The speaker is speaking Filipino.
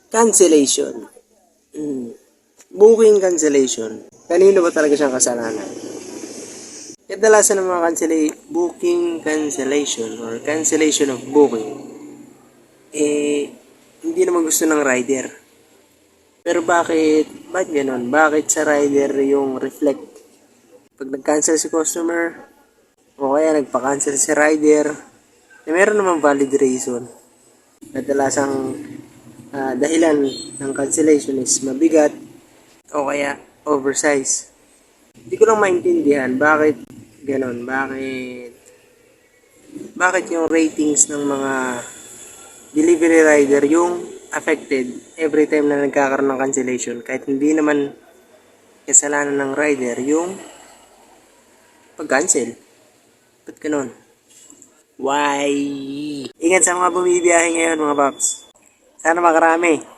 Cancellation. Mm. Booking cancellation. Kanino ba talaga siyang kasalanan? Kadalasan ng mga booking cancellation or cancellation of booking, hindi naman gusto ng rider. Pero bakit ganon? Bakit sa rider yung reflect? Pag nag-cancel si customer, o kaya nagpa-cancel si rider, meron naman valid reason. Kadalasang dahilan ng cancellation is mabigat o kaya oversize. Hindi ko lang maintindihan bakit ganon, bakit yung ratings ng mga delivery rider yung affected every time na nagkakaroon ng cancellation kahit hindi naman kasalanan ng rider yung pag-cancel. Ba't ganon? Why? Ingat sa mga bumibiyahe ngayon mga paps. Sana makarami.